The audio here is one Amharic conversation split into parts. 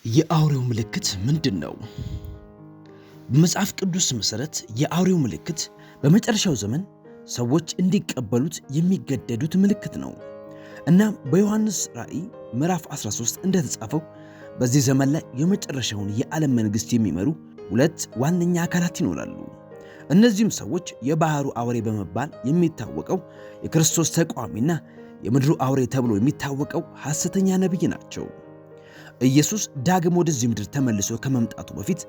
የአውሬው ምልክት ምንድነው? በመጽሐፍ ቅዱስ መሠረት የአውሬው ምልክት በመጨረሻው ዘመን ሰዎች እንዲቀበሉት የሚገደዱት ምልክት ነው። እናም በዮሐንስ ራእይ ምዕራፍ 13 እንደተጻፈው በዚህ ዘመን ላይ የመጨረሻውን የዓለም መንግሥት የሚመሩ ሁለት ዋነኛ አካላት ይኖራሉ። እነዚህም ሰዎች የባሕሩ አውሬ በመባል የሚታወቀው የክርስቶስ ተቃዋሚና የምድሩ አውሬ ተብሎ የሚታወቀው ሐሰተኛ ነቢይ ናቸው። ኢየሱስ ዳግም ወደዚህ ምድር ተመልሶ ከመምጣቱ በፊት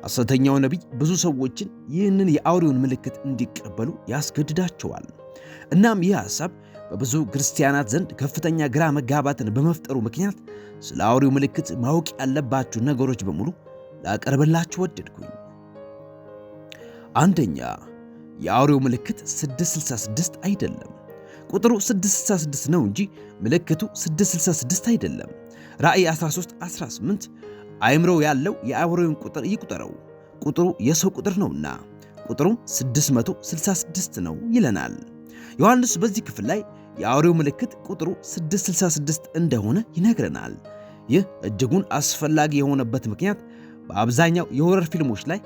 ሐሰተኛው ነቢይ ብዙ ሰዎችን ይህንን የአውሬውን ምልክት እንዲቀበሉ ያስገድዳቸዋል። እናም ይህ ሐሳብ በብዙ ክርስቲያናት ዘንድ ከፍተኛ ግራ መጋባትን በመፍጠሩ ምክንያት ስለ አውሬው ምልክት ማወቅ ያለባችሁ ነገሮች በሙሉ ላቀርብላችሁ ወደድኩኝ። አንደኛ፣ የአውሬው ምልክት 666 አይደለም። ቁጥሩ 666 ነው እንጂ ምልክቱ 666 አይደለም። ራእይ 13:18 አእምሮ ያለው የአውሬውን ቁጥር ይቁጠረው፣ ቁጥሩ የሰው ቁጥር ነውና ቁጥሩም 666 ነው ይለናል። ዮሐንስ በዚህ ክፍል ላይ የአውሬው ምልክት ቁጥሩ 666 እንደሆነ ይነግረናል። ይህ እጅጉን አስፈላጊ የሆነበት ምክንያት በአብዛኛው የሆረር ፊልሞች ላይ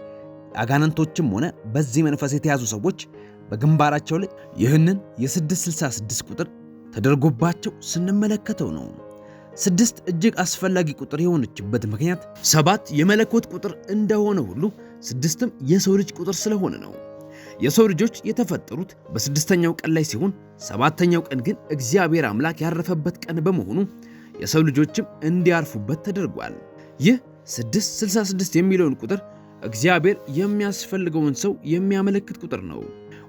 አጋንንቶችም ሆነ በዚህ መንፈስ የተያዙ ሰዎች በግንባራቸው ላይ ይህንን የ666 ቁጥር ተደርጎባቸው ስንመለከተው ነው። 6 እጅግ አስፈላጊ ቁጥር የሆነችበት ምክንያት 7 የመለኮት ቁጥር እንደሆነ ሁሉ 6ም የሰው ልጅ ቁጥር ስለሆነ ነው። የሰው ልጆች የተፈጠሩት በ6ኛው ቀን ላይ ሲሆን 7ኛው ቀን ግን እግዚአብሔር አምላክ ያረፈበት ቀን በመሆኑ የሰው ልጆችም እንዲያርፉበት ተደርጓል። ይህ 666 የሚለውን ቁጥር እግዚአብሔር የሚያስፈልገውን ሰው የሚያመለክት ቁጥር ነው።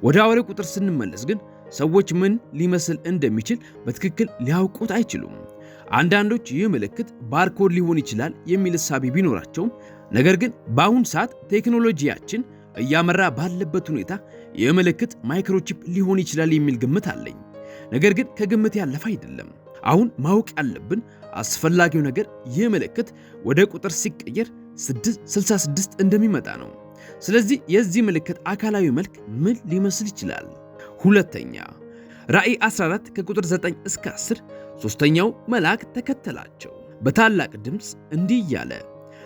ወደ አውሬው ቁጥር ስንመለስ ግን ሰዎች ምን ሊመስል እንደሚችል በትክክል ሊያውቁት አይችሉም። አንዳንዶች ይህ ምልክት ባርኮድ ሊሆን ይችላል የሚል እሳቤ ቢኖራቸውም፣ ነገር ግን በአሁን ሰዓት ቴክኖሎጂያችን እያመራ ባለበት ሁኔታ ይህ ምልክት ማይክሮቺፕ ሊሆን ይችላል የሚል ግምት አለኝ። ነገር ግን ከግምት ያለፈ አይደለም። አሁን ማወቅ ያለብን አስፈላጊው ነገር ይህ ምልክት ወደ ቁጥር ሲቀየር 666 እንደሚመጣ ነው። ስለዚህ የዚህ ምልክት አካላዊ መልክ ምን ሊመስል ይችላል? ሁለተኛ፣ ራእይ 14 ከቁጥር 9 እስከ 10 ሦስተኛው መልአክ ተከተላቸው በታላቅ ድምፅ እንዲህ እያለ፣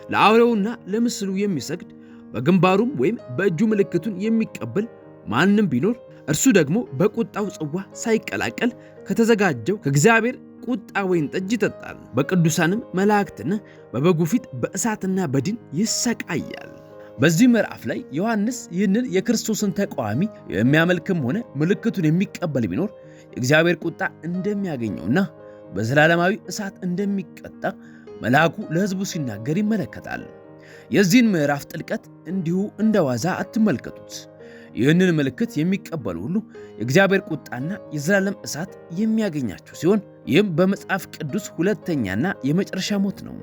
ለአውሬውና ለምስሉ የሚሰግድ በግንባሩም ወይም በእጁ ምልክቱን የሚቀበል ማንም ቢኖር እርሱ ደግሞ በቁጣው ጽዋ ሳይቀላቀል ከተዘጋጀው ከእግዚአብሔር ቁጣ ወይን ጠጅ ይጠጣል፣ በቅዱሳንም መላእክትና በበጉ ፊት በእሳትና በዲን ይሰቃያል። በዚህ ምዕራፍ ላይ ዮሐንስ ይህንን የክርስቶስን ተቃዋሚ የሚያመልክም ሆነ ምልክቱን የሚቀበል ቢኖር የእግዚአብሔር ቁጣ እንደሚያገኘውና በዘላለማዊ እሳት እንደሚቀጣ መልአኩ ለሕዝቡ ሲናገር ይመለከታል። የዚህን ምዕራፍ ጥልቀት እንዲሁ እንደ ዋዛ አትመልከቱት። ይህንን ምልክት የሚቀበሉ ሁሉ የእግዚአብሔር ቁጣና የዘላለም እሳት የሚያገኛቸው ሲሆን ይህም በመጽሐፍ ቅዱስ ሁለተኛና የመጨረሻ ሞት ነው።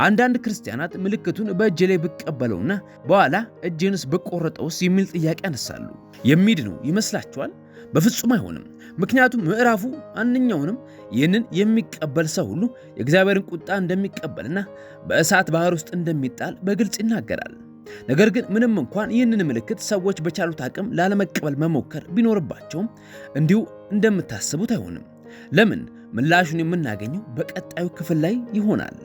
አንዳንድ ክርስቲያናት ምልክቱን በእጅ ላይ ብቀበለውና በኋላ እጅንስ ብቆረጠውስ የሚል ጥያቄ ያነሳሉ። የሚድኑ ይመስላችኋል? በፍጹም አይሆንም። ምክንያቱም ምዕራፉ ማንኛውንም ይህንን የሚቀበል ሰው ሁሉ የእግዚአብሔርን ቁጣ እንደሚቀበልና በእሳት ባህር ውስጥ እንደሚጣል በግልጽ ይናገራል። ነገር ግን ምንም እንኳን ይህንን ምልክት ሰዎች በቻሉት አቅም ላለመቀበል መሞከር ቢኖርባቸውም እንዲሁ እንደምታስቡት አይሆንም። ለምን? ምላሹን የምናገኘው በቀጣዩ ክፍል ላይ ይሆናል።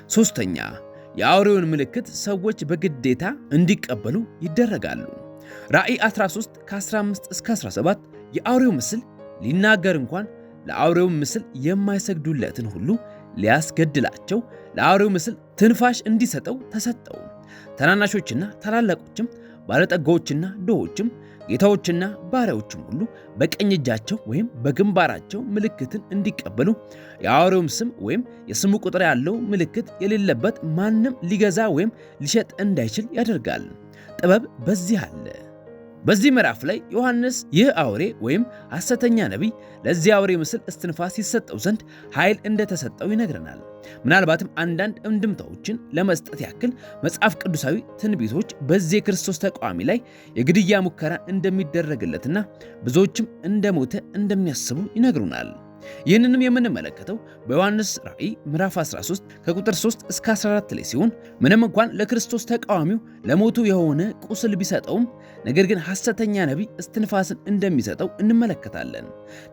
ሦስተኛ፣ የአውሬውን ምልክት ሰዎች በግዴታ እንዲቀበሉ ይደረጋሉ። ራእይ 13 ከ15 እስከ 17 የአውሬው ምስል ሊናገር እንኳን ለአውሬው ምስል የማይሰግዱለትን ሁሉ ሊያስገድላቸው ለአውሬው ምስል ትንፋሽ እንዲሰጠው ተሰጠው። ታናናሾችና ታላላቆችም፣ ባለጠጋዎችና ድሆችም፣ ጌታዎችና ባሪያዎችም ሁሉ በቀኝ እጃቸው ወይም በግንባራቸው ምልክትን እንዲቀበሉ የአውሬውም ስም ወይም የስሙ ቁጥር ያለው ምልክት የሌለበት ማንም ሊገዛ ወይም ሊሸጥ እንዳይችል ያደርጋል። ጥበብ በዚህ አለ። በዚህ ምዕራፍ ላይ ዮሐንስ ይህ አውሬ ወይም ሐሰተኛ ነቢይ ለዚህ አውሬ ምስል እስትንፋስ ይሰጠው ዘንድ ኃይል እንደተሰጠው ይነግረናል። ምናልባትም አንዳንድ እንድምታዎችን ለመስጠት ያክል መጽሐፍ ቅዱሳዊ ትንቢቶች በዚህ የክርስቶስ ተቃዋሚ ላይ የግድያ ሙከራ እንደሚደረግለትና ብዙዎችም እንደሞተ እንደሚያስቡ ይነግሩናል። ይህንንም የምንመለከተው በዮሐንስ ራእይ ምዕራፍ 13 ከቁጥር 3 እስከ 14 ላይ ሲሆን ምንም እንኳን ለክርስቶስ ተቃዋሚው ለሞቱ የሆነ ቁስል ቢሰጠውም ነገር ግን ሐሰተኛ ነቢይ እስትንፋስን እንደሚሰጠው እንመለከታለን።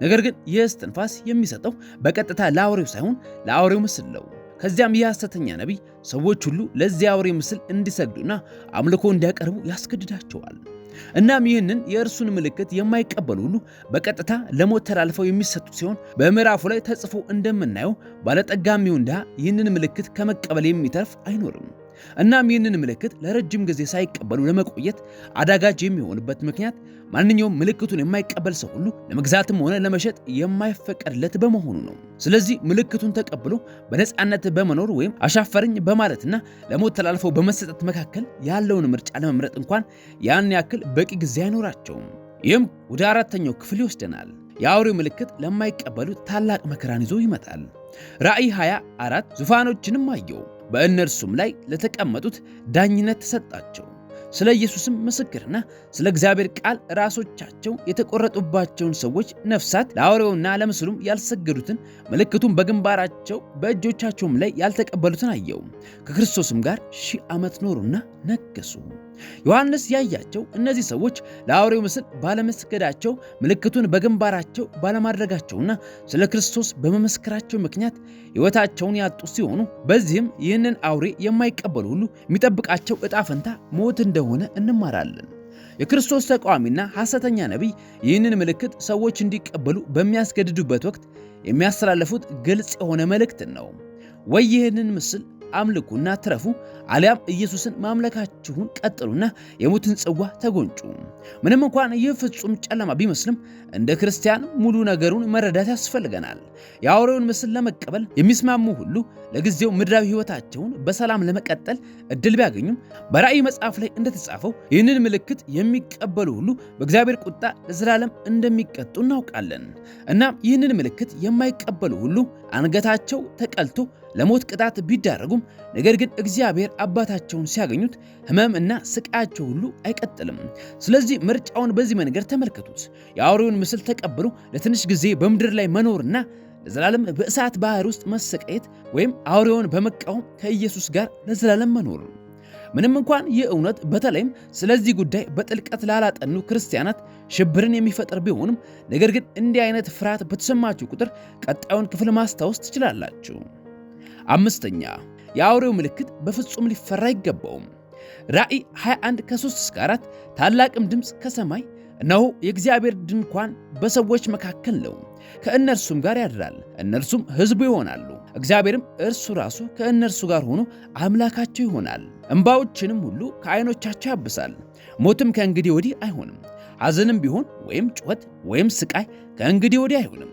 ነገር ግን ይህ እስትንፋስ የሚሰጠው በቀጥታ ለአውሬው ሳይሆን ለአውሬው ምስል ነው። ከዚያም የሐሰተኛ ነቢይ ሰዎች ሁሉ ለዚያ አውሬ ምስል እንዲሰግዱና አምልኮ እንዲያቀርቡ ያስገድዳቸዋል። እናም ይህንን የእርሱን ምልክት የማይቀበሉ ሁሉ በቀጥታ ለሞት ተላልፈው የሚሰጡ ሲሆን በምዕራፉ ላይ ተጽፎ እንደምናየው ባለጠጋም ይሁን ድሃ ይህንን ምልክት ከመቀበል የሚተርፍ አይኖርም። እናም ይህንን ምልክት ለረጅም ጊዜ ሳይቀበሉ ለመቆየት አዳጋጅ የሚሆንበት ምክንያት ማንኛውም ምልክቱን የማይቀበል ሰው ሁሉ ለመግዛትም ሆነ ለመሸጥ የማይፈቀድለት በመሆኑ ነው። ስለዚህ ምልክቱን ተቀብሎ በነፃነት በመኖር ወይም አሻፈረኝ በማለትና ለሞት ተላልፈው በመሰጠት መካከል ያለውን ምርጫ ለመምረጥ እንኳን ያን ያክል በቂ ጊዜ አይኖራቸውም። ይህም ወደ አራተኛው ክፍል ይወስደናል። የአውሬው ምልክት ለማይቀበሉት ታላቅ መከራን ይዞ ይመጣል። ራእይ 24 ዙፋኖችንም አየሁ፣ በእነርሱም ላይ ለተቀመጡት ዳኝነት ተሰጣቸው። ስለ ኢየሱስም ምስክርና ስለ እግዚአብሔር ቃል ራሶቻቸው የተቆረጡባቸውን ሰዎች ነፍሳት ለአውሬውና ለምስሉም ያልሰገዱትን ምልክቱን በግንባራቸው በእጆቻቸውም ላይ ያልተቀበሉትን አየው። ከክርስቶስም ጋር 1000 ዓመት ኖሩና ነገሱ። ዮሐንስ ያያቸው እነዚህ ሰዎች ለአውሬው ምስል ባለመስገዳቸው ምልክቱን በግንባራቸው ባለማድረጋቸውና ስለ ክርስቶስ በመመስከራቸው ምክንያት ሕይወታቸውን ያጡ ሲሆኑ በዚህም ይህንን አውሬ የማይቀበሉ ሁሉ የሚጠብቃቸው ዕጣ ፈንታ ሞት እንደሆነ እንማራለን። የክርስቶስ ተቃዋሚና ሐሰተኛ ነቢይ ይህንን ምልክት ሰዎች እንዲቀበሉ በሚያስገድዱበት ወቅት የሚያስተላልፉት ግልጽ የሆነ መልእክትን ነው። ወይ ይህንን ምስል አምልኩና ትረፉ፣ አሊያም ኢየሱስን ማምለካችሁን ቀጥሉና የሞትን ጽዋ ተጎንጩ። ምንም እንኳን ይህ ፍጹም ጨለማ ቢመስልም እንደ ክርስቲያን ሙሉ ነገሩን መረዳት ያስፈልገናል። የአውሬውን ምስል ለመቀበል የሚስማሙ ሁሉ ለጊዜው ምድራዊ ሕይወታቸውን በሰላም ለመቀጠል እድል ቢያገኙም በራእይ መጽሐፍ ላይ እንደተጻፈው ይህንን ምልክት የሚቀበሉ ሁሉ በእግዚአብሔር ቁጣ ለዘላለም እንደሚቀጡ እናውቃለን። እናም ይህንን ምልክት የማይቀበሉ ሁሉ አንገታቸው ተቀልቶ ለሞት ቅጣት ቢዳረጉም ነገር ግን እግዚአብሔር አባታቸውን ሲያገኙት ሕመም እና ስቃያቸው ሁሉ አይቀጥልም። ስለዚህ ምርጫውን በዚህ መንገድ ተመልከቱት። የአውሬውን ምስል ተቀብሎ ለትንሽ ጊዜ በምድር ላይ መኖርና ለዘላለም በእሳት ባህር ውስጥ መሰቃየት ወይም አውሬውን በመቃወም ከኢየሱስ ጋር ለዘላለም መኖር። ምንም እንኳን ይህ እውነት በተለይም ስለዚህ ጉዳይ በጥልቀት ላላጠኑ ክርስቲያናት ሽብርን የሚፈጥር ቢሆንም ነገር ግን እንዲህ አይነት ፍርሃት በተሰማችሁ ቁጥር ቀጣዩን ክፍል ማስታወስ ትችላላችሁ። አምስተኛ፣ የአውሬው ምልክት በፍጹም ሊፈራ አይገባውም። ራእይ 21 ከ3-4 ታላቅም ድምፅ ከሰማይ እነሆ የእግዚአብሔር ድንኳን በሰዎች መካከል ነው፣ ከእነርሱም ጋር ያድራል፣ እነርሱም ሕዝቡ ይሆናሉ፣ እግዚአብሔርም እርሱ ራሱ ከእነርሱ ጋር ሆኖ አምላካቸው ይሆናል። እንባዎችንም ሁሉ ከዓይኖቻቸው ያብሳል። ሞትም ከእንግዲህ ወዲህ አይሆንም፣ ሐዘንም ቢሆን ወይም ጩኸት ወይም ስቃይ ከእንግዲህ ወዲህ አይሆንም፣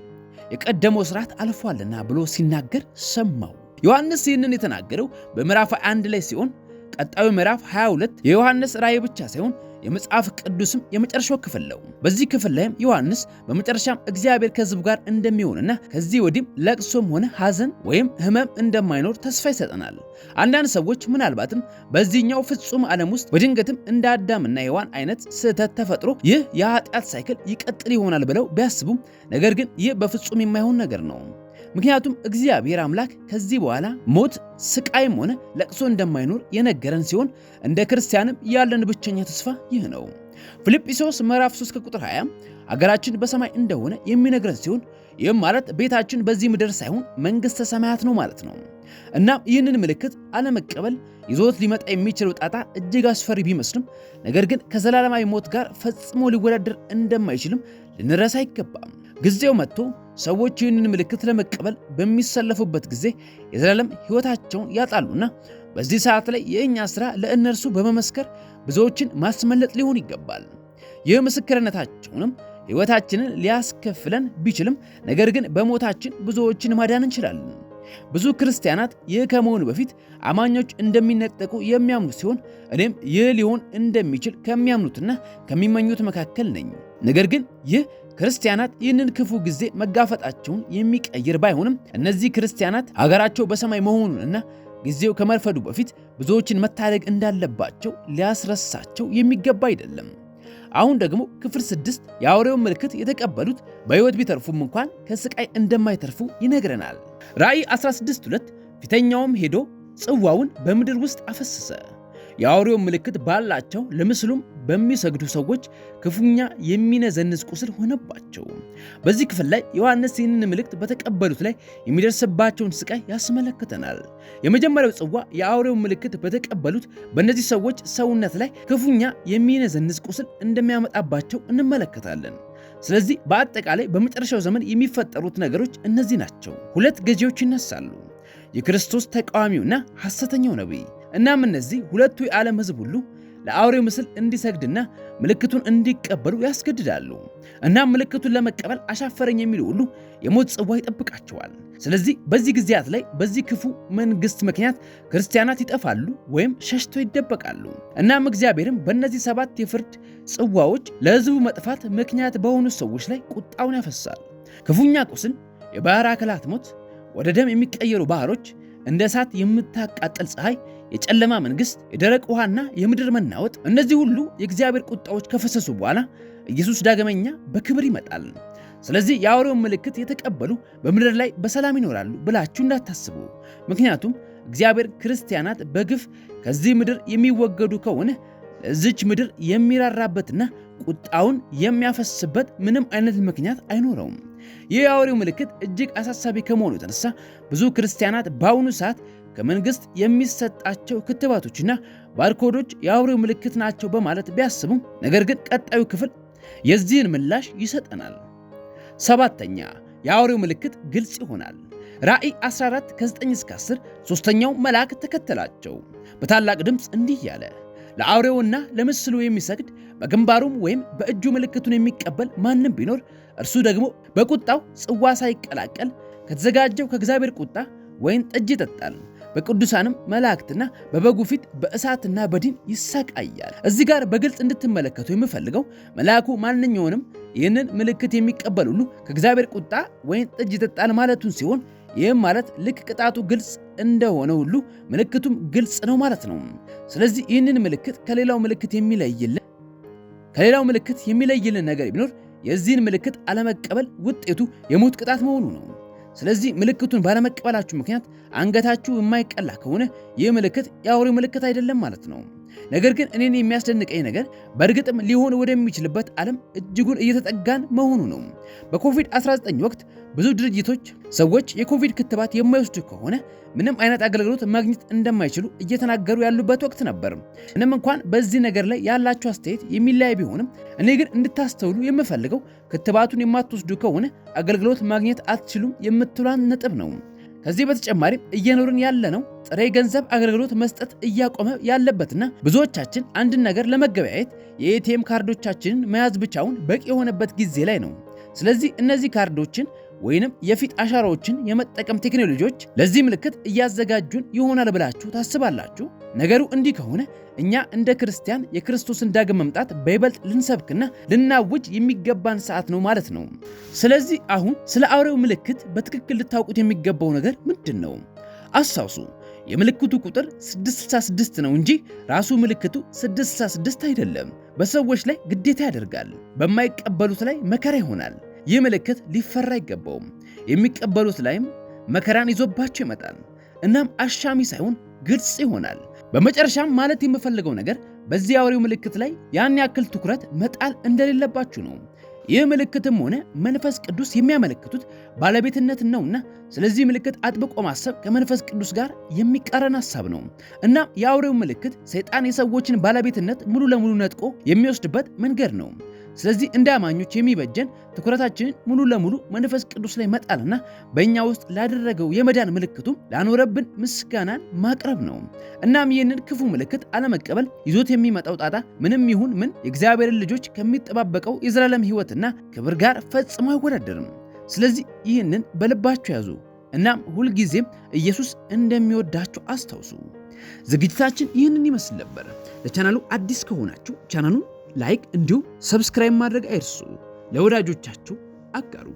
የቀደመው ሥርዓት አልፏልና ብሎ ሲናገር ሰማው። ዮሐንስ ይህንን የተናገረው በምዕራፍ 1 ላይ ሲሆን ቀጣዩ ምዕራፍ 22 የዮሐንስ ራእይ ብቻ ሳይሆን የመጽሐፍ ቅዱስም የመጨረሻው ክፍል ነው። በዚህ ክፍል ላይም ዮሐንስ በመጨረሻም እግዚአብሔር ከሕዝቡ ጋር እንደሚሆንና ከዚህ ወዲህም ለቅሶም ሆነ ሐዘን ወይም ሕመም እንደማይኖር ተስፋ ይሰጠናል። አንዳንድ ሰዎች ምናልባትም በዚህኛው ፍጹም ዓለም ውስጥ በድንገትም እንደ አዳምና ሔዋን አይነት ስህተት ተፈጥሮ ይህ የኃጢአት ሳይክል ይቀጥል ይሆናል ብለው ቢያስቡም ነገር ግን ይህ በፍጹም የማይሆን ነገር ነው። ምክንያቱም እግዚአብሔር አምላክ ከዚህ በኋላ ሞት፣ ስቃይም ሆነ ለቅሶ እንደማይኖር የነገረን ሲሆን እንደ ክርስቲያንም ያለን ብቸኛ ተስፋ ይህ ነው። ፊልጵስዩስ ምዕራፍ 3 ከቁጥር 20 አገራችን በሰማይ እንደሆነ የሚነግረን ሲሆን ይህም ማለት ቤታችን በዚህ ምድር ሳይሆን መንግሥተ ሰማያት ነው ማለት ነው። እናም ይህንን ምልክት አለመቀበል ይዞት ሊመጣ የሚችለው ጣጣ እጅግ አስፈሪ ቢመስልም ነገር ግን ከዘላለማዊ ሞት ጋር ፈጽሞ ሊወዳደር እንደማይችልም ልንረሳ አይገባም። ጊዜው መጥቶ ሰዎች ይህንን ምልክት ለመቀበል በሚሰለፉበት ጊዜ የዘላለም ሕይወታቸውን ያጣሉና በዚህ ሰዓት ላይ የእኛ ሥራ ለእነርሱ በመመስከር ብዙዎችን ማስመለጥ ሊሆን ይገባል። ይህ ምስክርነታቸውንም ሕይወታችንን ሊያስከፍለን ቢችልም ነገር ግን በሞታችን ብዙዎችን ማዳን እንችላለን። ብዙ ክርስቲያናት ይህ ከመሆኑ በፊት አማኞች እንደሚነጠቁ የሚያምኑ ሲሆን እኔም ይህ ሊሆን እንደሚችል ከሚያምኑትና ከሚመኙት መካከል ነኝ። ነገር ግን ይህ ክርስቲያናት ይህንን ክፉ ጊዜ መጋፈጣቸውን የሚቀይር ባይሆንም እነዚህ ክርስቲያናት አገራቸው በሰማይ መሆኑንና ጊዜው ከመርፈዱ በፊት ብዙዎችን መታደግ እንዳለባቸው ሊያስረሳቸው የሚገባ አይደለም። አሁን ደግሞ ክፍል 6 የአውሬውን ምልክት የተቀበሉት በሕይወት ቢተርፉም እንኳን ከስቃይ እንደማይተርፉ ይነግረናል። ራእይ 16:2 ፊተኛውም ሄዶ ጽዋውን በምድር ውስጥ አፈሰሰ፣ የአውሬውን ምልክት ባላቸው ለምስሉም በሚሰግዱ ሰዎች ክፉኛ የሚነዘንዝ ቁስል ሆነባቸው። በዚህ ክፍል ላይ ዮሐንስ ይህንን ምልክት በተቀበሉት ላይ የሚደርስባቸውን ስቃይ ያስመለክተናል። የመጀመሪያው ጽዋ የአውሬው ምልክት በተቀበሉት በእነዚህ ሰዎች ሰውነት ላይ ክፉኛ የሚነዘንዝ ቁስል እንደሚያመጣባቸው እንመለከታለን። ስለዚህ በአጠቃላይ በመጨረሻው ዘመን የሚፈጠሩት ነገሮች እነዚህ ናቸው። ሁለት ገዢዎች ይነሳሉ፣ የክርስቶስ ተቃዋሚውና ሐሰተኛው ነቢይ። እናም እነዚህ ሁለቱ የዓለም ሕዝብ ሁሉ ለአውሬው ምስል እንዲሰግድና ምልክቱን እንዲቀበሉ ያስገድዳሉ። እናም ምልክቱን ለመቀበል አሻፈረኝ የሚሉ ሁሉ የሞት ጽዋ ይጠብቃቸዋል። ስለዚህ በዚህ ጊዜያት ላይ በዚህ ክፉ መንግስት ምክንያት ክርስቲያናት ይጠፋሉ ወይም ሸሽተው ይደበቃሉ። እናም እግዚአብሔርም በእነዚህ 7 የፍርድ ጽዋዎች ለሕዝቡ መጥፋት ምክንያት በሆኑ ሰዎች ላይ ቁጣውን ያፈሳል። ክፉኛ ቁስል፣ የባህር አካላት ሞት፣ ወደ ደም የሚቀየሩ ባህሮች፣ እንደ እሳት የምታቃጠል ፀሐይ፣ የጨለማ መንግስት፣ የደረቅ ውሃና የምድር መናወጥ፣ እነዚህ ሁሉ የእግዚአብሔር ቁጣዎች ከፈሰሱ በኋላ ኢየሱስ ዳግመኛ በክብር ይመጣል። ስለዚህ የአውሬውን ምልክት የተቀበሉ በምድር ላይ በሰላም ይኖራሉ ብላችሁ እንዳታስቡ። ምክንያቱም እግዚአብሔር ክርስቲያናት በግፍ ከዚህ ምድር የሚወገዱ ከሆነ ለዚች ምድር የሚራራበትና ቁጣውን የሚያፈስበት ምንም አይነት ምክንያት አይኖረውም። ይህ የአውሬው ምልክት እጅግ አሳሳቢ ከመሆኑ የተነሳ ብዙ ክርስቲያናት በአሁኑ ሰዓት ከመንግስት የሚሰጣቸው ክትባቶችና ባርኮዶች የአውሬው ምልክት ናቸው በማለት ቢያስቡም፣ ነገር ግን ቀጣዩ ክፍል የዚህን ምላሽ ይሰጠናል። 7ኛ የአውሬው ምልክት ግልጽ ይሆናል። ራእይ 14 ከ9-10 ሦስተኛው መልአክ ተከተላቸው፣ በታላቅ ድምፅ እንዲህ ያለ፣ ለአውሬውና ለምስሉ የሚሰግድ በግንባሩም ወይም በእጁ ምልክቱን የሚቀበል ማንም ቢኖር እርሱ ደግሞ በቁጣው ጽዋ ሳይቀላቀል ከተዘጋጀው ከእግዚአብሔር ቁጣ ወይን ጠጅ ይጠጣል፣ በቅዱሳንም መላእክትና በበጉ ፊት በእሳትና በዲን ይሰቃያል። እዚህ ጋር በግልጽ እንድትመለከቱ የምፈልገው መልአኩ ማንኛውንም ይህንን ምልክት የሚቀበል ሁሉ ከእግዚአብሔር ቁጣ ወይን ጠጅ ይጠጣል ማለቱን ሲሆን፣ ይህም ማለት ልክ ቅጣቱ ግልጽ እንደሆነ ሁሉ ምልክቱም ግልጽ ነው ማለት ነው። ስለዚህ ይህንን ምልክት ከሌላው ምልክት የሚለይልን ነገር ቢኖር የዚህን ምልክት አለመቀበል ውጤቱ የሞት ቅጣት መሆኑ ነው። ስለዚህ ምልክቱን ባለመቀበላችሁ ምክንያት አንገታችሁ የማይቀላ ከሆነ ይህ ምልክት የአውሬው ምልክት አይደለም ማለት ነው። ነገር ግን እኔን የሚያስደንቀኝ ነገር በእርግጥም ሊሆን ወደሚችልበት ዓለም እጅጉን እየተጠጋን መሆኑ ነው። በኮቪድ-19 ወቅት ብዙ ድርጅቶች ሰዎች የኮቪድ ክትባት የማይወስዱ ከሆነ ምንም አይነት አገልግሎት ማግኘት እንደማይችሉ እየተናገሩ ያሉበት ወቅት ነበር። ምንም እንኳን በዚህ ነገር ላይ ያላችሁ አስተያየት የሚለያይ ቢሆንም እኔ ግን እንድታስተውሉ የምፈልገው ክትባቱን የማትወስዱ ከሆነ አገልግሎት ማግኘት አትችሉም የምትሏን ነጥብ ነው። ከዚህ በተጨማሪም እየኖርን ያለነው ጥሬ ገንዘብ አገልግሎት መስጠት እያቆመ ያለበትና ብዙዎቻችን አንድን ነገር ለመገበያየት የኤቲኤም ካርዶቻችንን መያዝ ብቻውን በቂ የሆነበት ጊዜ ላይ ነው። ስለዚህ እነዚህ ካርዶችን ወይንም የፊት አሻራዎችን የመጠቀም ቴክኖሎጂዎች ለዚህ ምልክት እያዘጋጁን ይሆናል ብላችሁ ታስባላችሁ? ነገሩ እንዲህ ከሆነ እኛ እንደ ክርስቲያን የክርስቶስን ዳግም መምጣት በይበልጥ ልንሰብክና ልናውጅ የሚገባን ሰዓት ነው ማለት ነው። ስለዚህ አሁን ስለ አውሬው ምልክት በትክክል ልታውቁት የሚገባው ነገር ምንድን ነው? አስታውሱ፣ የምልክቱ ቁጥር 666 ነው እንጂ ራሱ ምልክቱ 666 አይደለም። በሰዎች ላይ ግዴታ ያደርጋል፣ በማይቀበሉት ላይ መከራ ይሆናል። ይህ ምልክት ሊፈራ አይገባውም። የሚቀበሉት ላይም መከራን ይዞባቸው ይመጣል። እናም አሻሚ ሳይሆን ግልጽ ይሆናል። በመጨረሻም ማለት የምፈልገው ነገር በዚህ አውሬው ምልክት ላይ ያን ያክል ትኩረት መጣል እንደሌለባችሁ ነው። ይህ ምልክትም ሆነ መንፈስ ቅዱስ የሚያመለክቱት ባለቤትነትን ነውና፣ ስለዚህ ምልክት አጥብቆ ማሰብ ከመንፈስ ቅዱስ ጋር የሚቃረን ሐሳብ ነው። እናም የአውሬው ምልክት ሰይጣን የሰዎችን ባለቤትነት ሙሉ ለሙሉ ነጥቆ የሚወስድበት መንገድ ነው። ስለዚህ እንደ አማኞች የሚበጀን ትኩረታችንን ሙሉ ለሙሉ መንፈስ ቅዱስ ላይ መጣልና በእኛ ውስጥ ላደረገው የመዳን ምልክቱም ላኖረብን ምስጋናን ማቅረብ ነው። እናም ይህንን ክፉ ምልክት አለመቀበል ይዞት የሚመጣው ጣጣ ምንም ይሁን ምን የእግዚአብሔርን ልጆች ከሚጠባበቀው የዘላለም ሕይወትና ክብር ጋር ፈጽሞ አይወዳደርም። ስለዚህ ይህንን በልባችሁ ያዙ። እናም ሁልጊዜም ኢየሱስ እንደሚወዳችሁ አስታውሱ። ዝግጅታችን ይህንን ይመስል ነበር። ለቻናሉ አዲስ ከሆናችሁ ቻናሉን ላይክ እንዲሁም ሰብስክራይብ ማድረግ አይርሱ። ለወዳጆቻችሁ አጋሩ።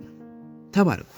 ተባረኩ።